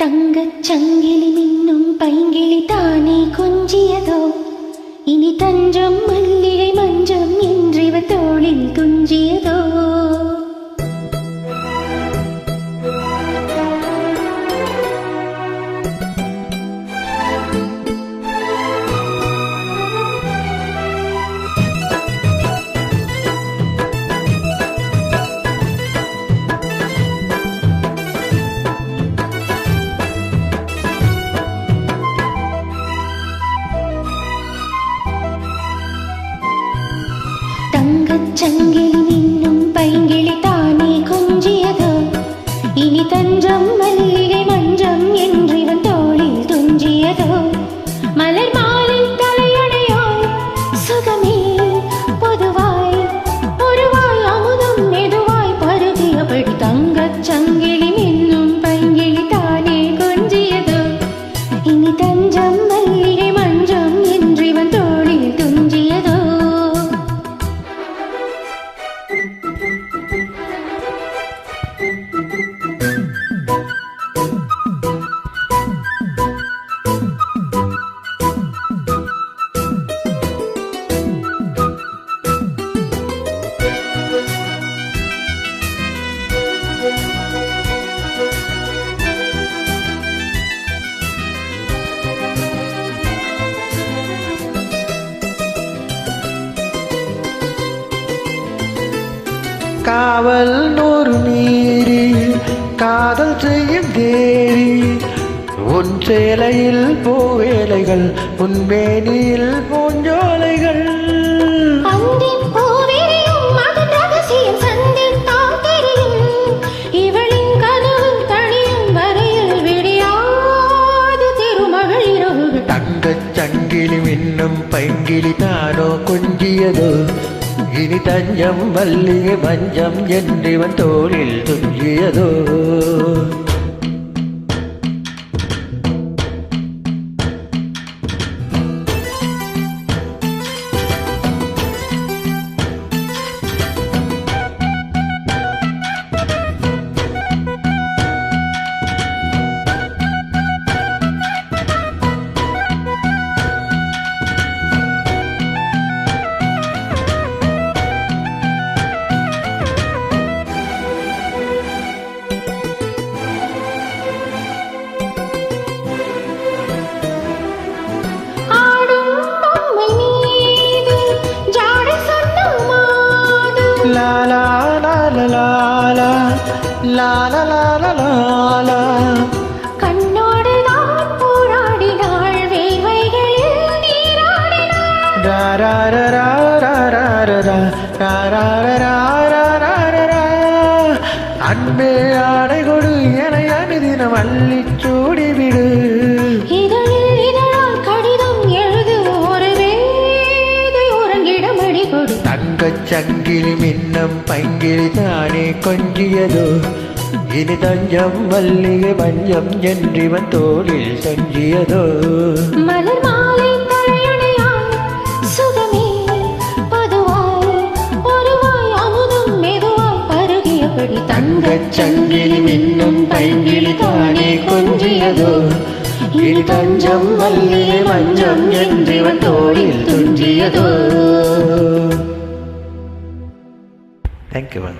தங்கச் சங்கிலி மின்னும் பைங்கிளி தானே கொஞ்சியதோ, இனி தஞ்சம் மல்லிகை மஞ்சம் என்றிவ தோளில் துஞ்சியதோ. தங்கச் சங்கிலி மின்னும் பைங்கிளி தானே கொஞ்சியதோ, இனி தஞ்சம் மல்லிகை மஞ்சம் என்றிவன் தோளில் துஞ்சியதோ. மலர் மாலை தலையணையாய் சுகமே பொதுவாய் ஒருவாய் அமுதம் மெதுவாய் பருகியபடி தங்கச் சங்கிலி மின்னும் பைங்கிளி தானே கொஞ்சியதோ, இனி தஞ்சம் மல்லிகை மஞ்சம் என்றிவன் தோளில் துஞ்சியதோ. காவல் நூறு மீறி காதல் செய்யும் தேவி, உன் சேலையில் பூவேலைகள் உன் மேனியில் பூஞ்சோலைகள். தங்கச் சங்கிலி மின்னும் பைங்கிளி தானோ கொஞ்சியதோ, இனி தஞ்சம் மல்லிகை மஞ்சம் என்றிவன் தோளில் துஞ்சியதோ. La la la la la la la la la la la la. கண்ணோடு நான் போராடினாள் வேவைகளில் நீராடினாள். ra ra ra ra ra ra ra ra ra ra ra ra ra ra. அன்பே ஆடை கொடு என அனுதினம் அள்ளிச் சூடிவிடு. இதழில் இதழால் கடிதம் எழுது ஒரு வேதை உறங்கிடமடி கொடு. தங்கச் சங்கிலி மின்னும் பைங்கிளி தானே கொஞ்சியதோ, இனி தஞ்சம் மல்லிகை மஞ்சம் என்றிவன் தோளில் தஞ்சியதோ. மலர் மாலை தலையணையாய் சுகமே பொதுவாய் ஒருவாய் அமுதம் மெதுவாய் பருகியபடி தங்கச் சங்கிலி மின்னும் பைங்கிளி தானே கொஞ்சியதோ, இனி தஞ்சம் மல்லிகை மஞ்சம் என்றிவன் தோளில் துஞ்சியதோ. Thank you, man.